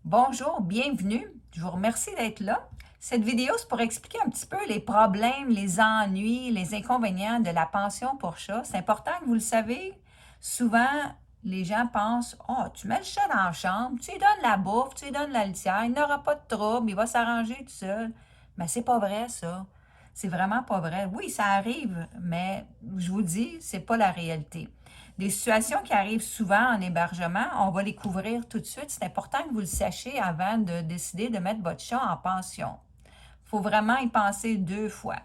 Bonjour, bienvenue. Je vous remercie d'être là. Cette vidéo, c'est pour expliquer un petit peu les problèmes, les ennuis, les inconvénients de la pension pour chat. C'est important que vous le savez. Souvent, les gens pensent, oh, tu mets le chat dans la chambre, tu lui donnes la bouffe, tu lui donnes la litière, il n'aura pas de trouble, il va s'arranger tout seul. Mais c'est pas vrai, ça. C'est vraiment pas vrai. Oui, ça arrive, mais je vous dis, c'est pas la réalité. Des situations qui arrivent souvent en hébergement, on va les couvrir tout de suite. C'est important que vous le sachiez avant de décider de mettre votre chat en pension. Il faut vraiment y penser 2 fois.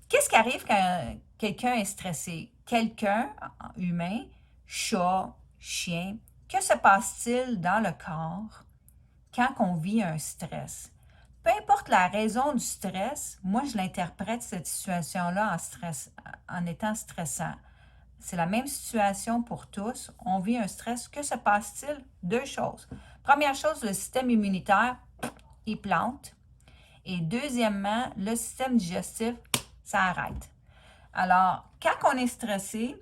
Qu'est-ce qui arrive quand quelqu'un est stressé? Quelqu'un, humain, chat, chien, que se passe-t-il dans le corps quand on vit un stress? Peu importe la raison du stress, moi je l'interprète cette situation-là en étant stressant. C'est la même situation pour tous. On vit un stress. Que se passe-t-il? 2 choses. Première chose, le système immunitaire, il plante. Et deuxièmement, le système digestif, ça arrête. Alors, quand on est stressé,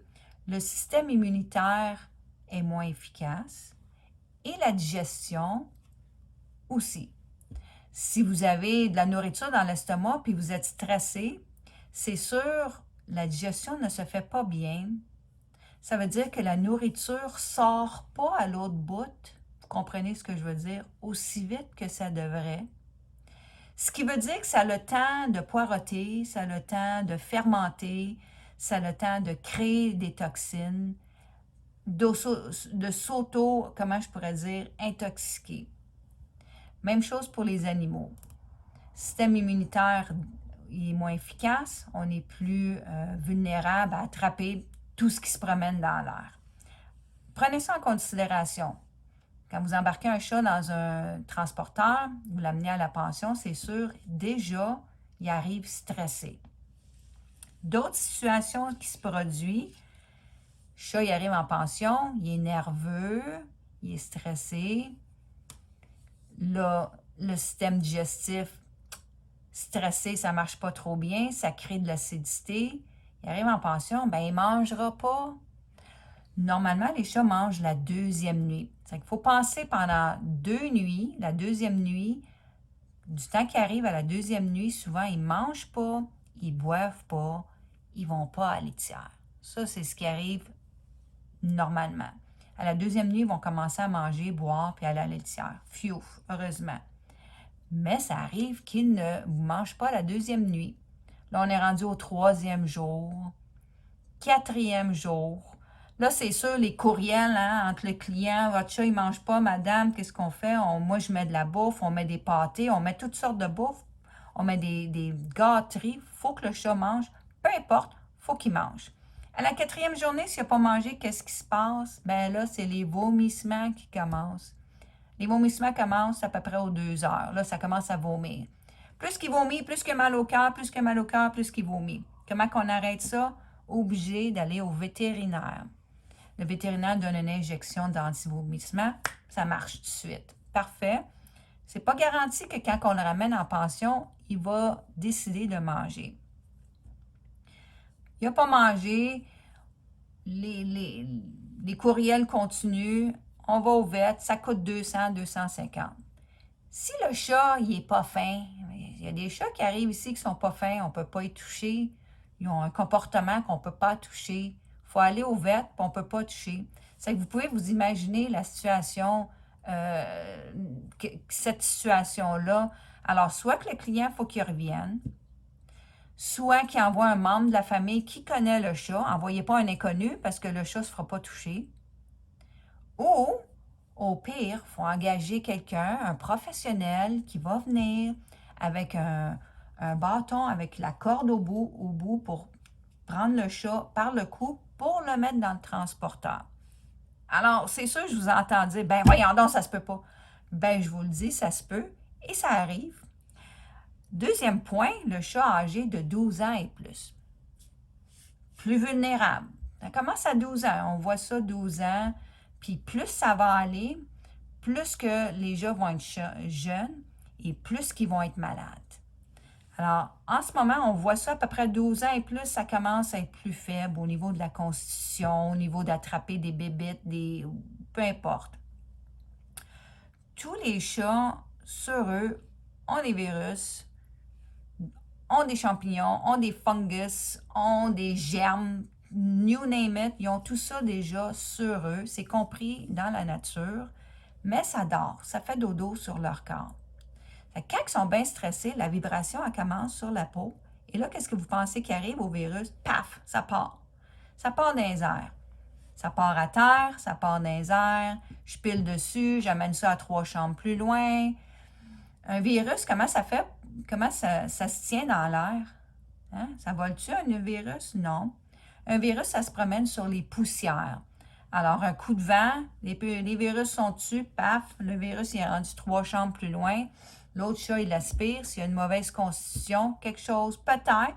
le système immunitaire est moins efficace et la digestion aussi. Si vous avez de la nourriture dans l'estomac puis vous êtes stressé, c'est sûr, la digestion ne se fait pas bien. Ça veut dire que la nourriture sort pas à l'autre bout, vous comprenez ce que je veux dire, aussi vite que ça devrait. Ce qui veut dire que ça a le temps de poireauter, ça a le temps de fermenter, ça a le temps de créer des toxines, de comment je pourrais dire, intoxiquer. Même chose pour les animaux. Le système immunitaire est moins efficace, on est plus vulnérable à attraper tout ce qui se promène dans l'air. Prenez ça en considération. Quand vous embarquez un chat dans un transporteur, vous l'amenez à la pension, c'est sûr, déjà, il arrive stressé. D'autres situations qui se produisent, le chat, il arrive en pension, il est nerveux, il est stressé. Là, le système digestif, stressé, ça ne marche pas trop bien, ça crée de l'acidité. Il arrive en pension, ben il ne mangera pas. Normalement, les chats mangent la deuxième nuit. Il faut penser pendant 2 nuits, la deuxième nuit, du temps qui arrive à la deuxième nuit, souvent, ils ne mangent pas, ils ne boivent pas, ils ne vont pas à la litière. Ça, c'est ce qui arrive normalement. À la deuxième nuit, ils vont commencer à manger, boire, puis aller à la litière. Fiouf, heureusement. Mais ça arrive qu'ils ne mangent pas la deuxième nuit. Là, on est rendu au 3e jour, 4e jour. Là, c'est sûr, les courriels entre le client, votre chat, il ne mange pas, madame, qu'est-ce qu'on fait? Moi, je mets de la bouffe, on met des pâtés, on met toutes sortes de bouffe, on met des gâteries. Il faut que le chat mange. Peu importe, il faut qu'il mange. À la 4e journée, s'il n'a pas mangé, qu'est-ce qui se passe? Ben là, c'est les vomissements qui commencent. Les vomissements commencent à peu près aux 2 heures. Là, ça commence à vomir. Plus qu'il vomit, plus qu'il a mal au cœur, plus qu'il a mal au cœur, plus qu'il vomit. Comment qu'on arrête ça? Obligé d'aller au vétérinaire. Le vétérinaire donne une injection d'anti-vomissement. Ça marche tout de suite. Parfait. C'est pas garanti que quand on le ramène en pension, il va décider de manger. Il n'a pas mangé, les courriels continuent, on va au vet, ça coûte 200, 250. Si le chat, il n'est pas fin, il y a des chats qui arrivent ici qui ne sont pas fins, on ne peut pas y toucher, ils ont un comportement qu'on ne peut pas toucher. Il faut aller au vet, puis on ne peut pas toucher. C'est que vous pouvez vous imaginer la situation, cette situation-là. Alors, soit que le client, il faut qu'il revienne, soit qu'il envoie un membre de la famille qui connaît le chat. Envoyez pas un inconnu parce que le chat ne se fera pas toucher. Ou, au pire, il faut engager quelqu'un, un professionnel qui va venir avec un bâton, avec la corde au bout pour prendre le chat par le cou pour le mettre dans le transporteur. Alors, c'est sûr, je vous entends dire, ben voyons donc, ça se peut pas. Ben, je vous le dis, ça se peut et ça arrive. Deuxième point, le chat âgé de 12 ans et plus. Plus vulnérable. Ça commence à 12 ans. On voit ça 12 ans. Puis plus ça va aller, plus que les gens vont être jeunes et plus qu'ils vont être malades. Alors, en ce moment, on voit ça à peu près 12 ans et plus, ça commence à être plus faible au niveau de la constitution, au niveau d'attraper des bébites, peu importe. tous les chats, sur eux, ont des virus, ont des champignons, ont des fungus, ont des germes, you name it, ils ont tout ça déjà sur eux, c'est compris dans la nature, mais ça dort, ça fait dodo sur leur corps. Fait que quand ils sont bien stressés, la vibration, elle commence sur la peau, et là, qu'est-ce que vous pensez qui arrive au virus? Paf, ça part. Ça part dans les airs. Ça part à terre, ça part dans les airs, je pile dessus, j'amène ça à 3 chambres plus loin. Un virus, comment ça fait? Comment ça se tient dans l'air? Hein? Ça vole-tu un virus? Non. Un virus, ça se promène sur les poussières. Alors, un coup de vent, les virus sont dessus, paf, le virus il est rendu 3 chambres plus loin. L'autre chat, il aspire. S'il y a une mauvaise constitution, quelque chose, peut-être.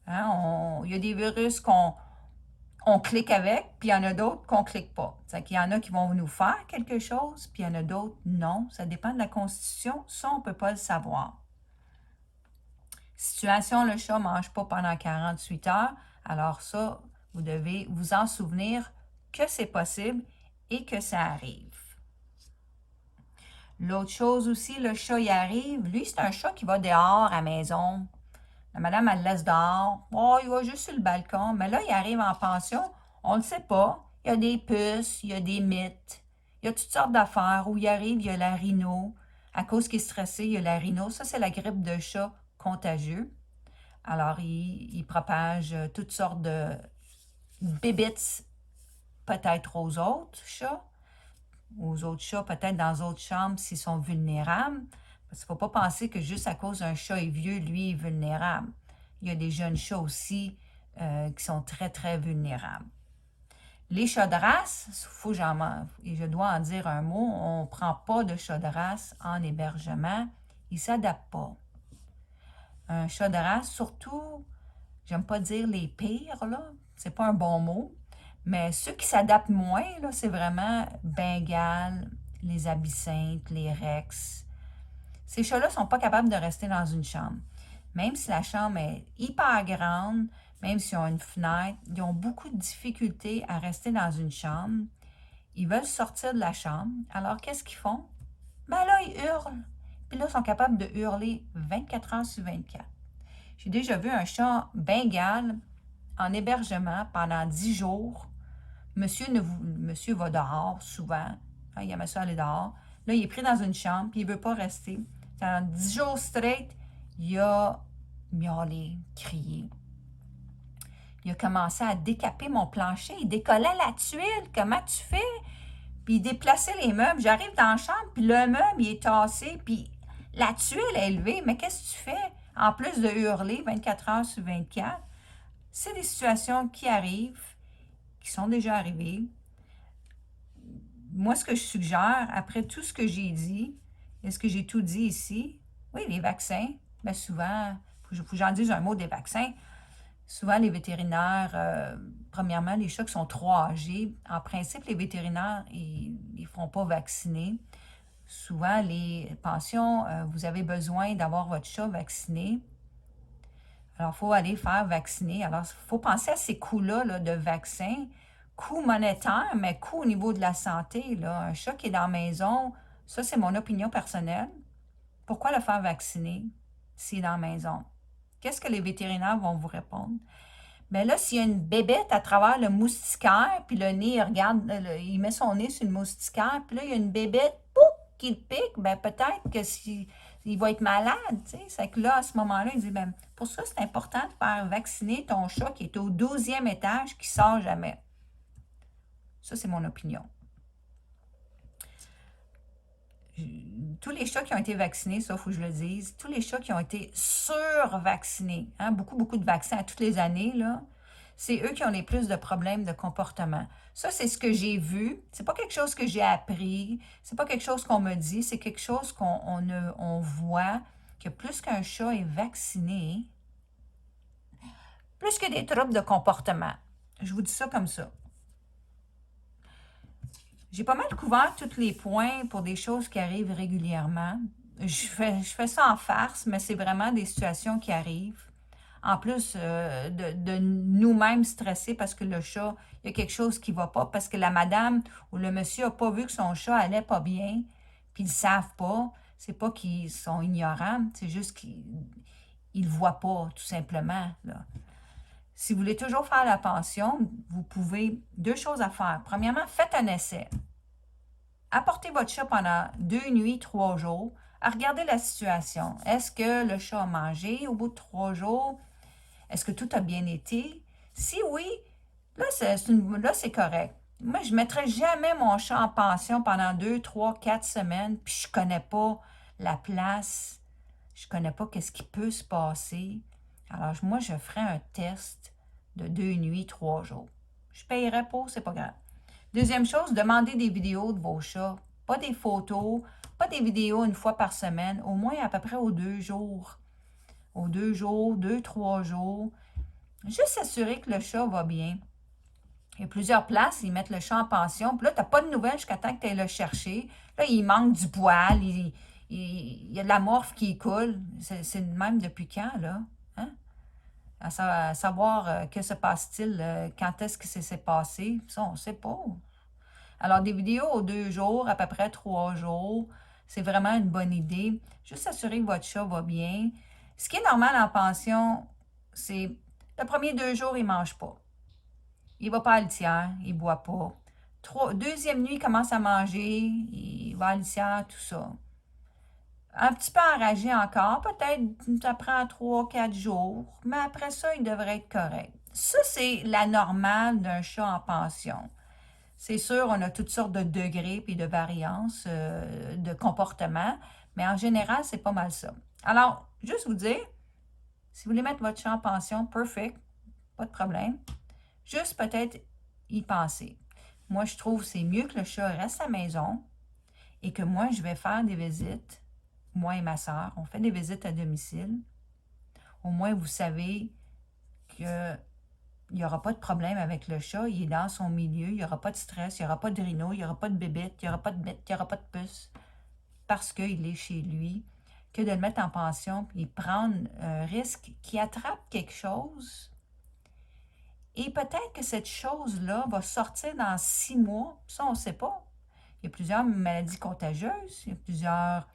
Hein, il y a des virus qu'on clique avec, puis il y en a d'autres qu'on ne clique pas. C'est qu'il y en a qui vont nous faire quelque chose, puis il y en a d'autres non. Ça dépend de la constitution. Ça, on ne peut pas le savoir. Situation, le chat ne mange pas pendant 48 heures. Alors ça, vous devez vous en souvenir que c'est possible et que ça arrive. L'autre chose aussi, le chat y arrive. Lui, c'est un chat qui va dehors à la maison. La madame, elle le laisse dehors. Oh, il va juste sur le balcon. Mais là, il arrive en pension. On ne le sait pas. Il y a des puces, il y a des mythes. Il y a toutes sortes d'affaires. Où il arrive, il y a la rhino. À cause qu'il est stressé, il y a la rhino. Ça, c'est la grippe de chat contagieux. Alors, il propage toutes sortes de bébites, peut-être aux autres chats. Aux autres chats, peut-être dans d'autres chambres s'ils sont vulnérables. Parce qu'il ne faut pas penser que juste à cause d'un chat est vieux, lui est vulnérable. Il y a des jeunes chats aussi qui sont très, très vulnérables. Les chats de race, et je dois en dire un mot, on ne prend pas de chat de race en hébergement. Ils ne s'adaptent pas. Un chat de race, surtout, j'aime pas dire les pires, là, c'est pas un bon mot, mais ceux qui s'adaptent moins, là, c'est vraiment Bengale, les abysinthes, les rex. Ces chats-là ne sont pas capables de rester dans une chambre. Même si la chambre est hyper grande, même s'ils ont une fenêtre, ils ont beaucoup de difficultés à rester dans une chambre. Ils veulent sortir de la chambre. Alors, qu'est-ce qu'ils font? Ben là, ils hurlent. Puis là, ils sont capables de hurler 24 heures sur 24. J'ai déjà vu un chat bengale en hébergement pendant 10 jours. Monsieur va dehors souvent. Hein, il aime ça aller dehors. Là, il est pris dans une chambre, puis il ne veut pas rester. Pendant 10 jours straight, il a miaulé, crié. Il a commencé à décaper mon plancher. Il décollait la tuile. Comment tu fais? Puis il déplaçait les meubles. J'arrive dans la chambre, puis le meuble, il est tassé, puis la tuile est élevée. Mais qu'est-ce que tu fais? En plus de hurler 24 heures sur 24, c'est des situations qui arrivent, qui sont déjà arrivées. Moi, ce que je suggère, après tout ce que j'ai dit, est-ce que j'ai tout dit ici? Oui, les vaccins. Bien souvent, il faut que j'en dise un mot des vaccins. Souvent, les vétérinaires, premièrement, les chats qui sont trop âgés, en principe, les vétérinaires, ils ne feront pas vacciner. Souvent, les pensions, vous avez besoin d'avoir votre chat vacciné. Alors, il faut aller faire vacciner. Alors, il faut penser à ces coûts-là là, de vaccins. Coûts monétaires, mais coûts au niveau de la santé. Là. Un chat qui est dans la maison, ça, c'est mon opinion personnelle. Pourquoi le faire vacciner s'il est dans la maison? Qu'est-ce que les vétérinaires vont vous répondre? Bien là, s'il y a une bébête à travers le moustiquaire, puis le nez, il regarde, il met son nez sur le moustiquaire, puis là, il y a une bébête, pouf, qui le pique, bien peut-être que il va être malade, tu sais. C'est que là, à ce moment-là, il dit, bien, pour ça, c'est important de faire vacciner ton chat qui est au 12e étage, qui ne sort jamais. Ça, c'est mon opinion. Tous les chats qui ont été vaccinés, ça, il faut que je le dise, tous les chats qui ont été survaccinés, hein, beaucoup de vaccins à toutes les années, là, c'est eux qui ont les plus de problèmes de comportement. Ça, c'est ce que j'ai vu. C'est pas quelque chose que j'ai appris. C'est pas quelque chose qu'on me dit. C'est quelque chose qu'on voit que plus qu'un chat est vacciné, plus que des troubles de comportement. Je vous dis ça comme ça. J'ai pas mal couvert tous les points pour des choses qui arrivent régulièrement. Je fais ça en farce, mais c'est vraiment des situations qui arrivent. en plus de nous-mêmes stressés parce que le chat, il y a quelque chose qui ne va pas, parce que la madame ou le monsieur n'a pas vu que son chat allait pas bien, puis ils ne savent pas. C'est pas qu'ils sont ignorants, c'est juste qu'ils ne le voient pas, tout simplement, là. Si vous voulez toujours faire la pension, vous pouvez, deux choses à faire. Premièrement, faites un essai. Apportez votre chat pendant 2 nuits, 3 jours, à regarder la situation. Est-ce que le chat a mangé au bout de 3 jours? Est-ce que tout a bien été? Si oui, là, c'est correct. Moi, je ne mettrais jamais mon chat en pension pendant 2, 3, 4 semaines, puis je ne connais pas la place, je ne connais pas qu'est-ce qui peut se passer. Alors, moi, je ferais un test de 2 nuits, 3 jours. Je payerais pas, c'est pas grave. Deuxième chose, demandez des vidéos de vos chats. Pas des photos, pas des vidéos une fois par semaine, au moins à peu près aux 2 jours. Aux 2 jours, 2, 3 jours. Juste s'assurer que le chat va bien. Il y a plusieurs places, ils mettent le chat en pension. Puis là, tu n'as pas de nouvelles jusqu'à temps que tu ailles le chercher. Là, il manque du poil, il y a de la morphe qui coule. C'est le même depuis quand, là? Hein? À savoir, que se passe-t-il, quand est-ce que s'est passé? Ça, on ne sait pas. Alors, des vidéos aux 2 jours, à peu près 3 jours, c'est vraiment une bonne idée. Juste s'assurer que votre chat va bien. Ce qui est normal en pension, c'est le premier 2 jours, il ne mange pas. Il ne va pas à la litière, il ne boit pas. Deuxième nuit, il commence à manger, il va à la litière, tout ça. Un petit peu enragé encore, peut-être ça prend 3, 4 jours, mais après ça, il devrait être correct. Ça, c'est la normale d'un chat en pension. C'est sûr, on a toutes sortes de degrés et de variances de comportement, mais en général, c'est pas mal ça. Alors, juste vous dire, si vous voulez mettre votre chat en pension, perfect, pas de problème. Juste peut-être y penser. Moi, je trouve que c'est mieux que le chat reste à la maison et que moi, je vais faire des visites. Moi et ma soeur, on fait des visites à domicile. Au moins, vous savez que il n'y aura pas de problème avec le chat. Il est dans son milieu. Il n'y aura pas de stress. Il n'y aura pas de rhino. Il n'y aura pas de bébête. Il n'y aura pas de bête. Il n'y aura pas de puce. Parce qu'il est chez lui. Que de le mettre en pension et prendre un risque qui attrape quelque chose. Et peut-être que cette chose-là va sortir dans 6 mois. Ça, on ne sait pas. Il y a plusieurs maladies contagieuses. Il y a plusieurs...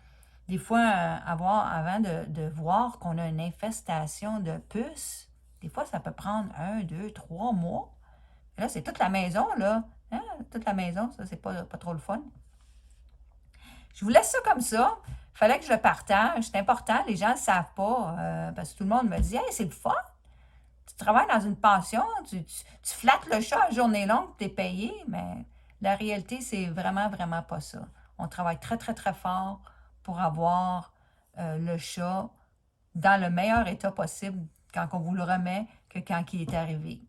Des fois, avant de voir qu'on a une infestation de puces, des fois, ça peut prendre 1, 2, 3 mois. Et là, c'est toute la maison, là. Hein? Toute la maison, ça, c'est pas trop le fun. Je vous laisse ça comme ça. Il fallait que je le partage. C'est important, les gens ne le savent pas. Parce que tout le monde me dit « Hey, c'est le fun! Tu travailles dans une pension, tu flattes le chat à journée longue, tu es payé. » Mais la réalité, c'est vraiment, vraiment pas ça. On travaille très, très, très fort pour avoir le chat dans le meilleur état possible quand on vous le remet que quand il est arrivé.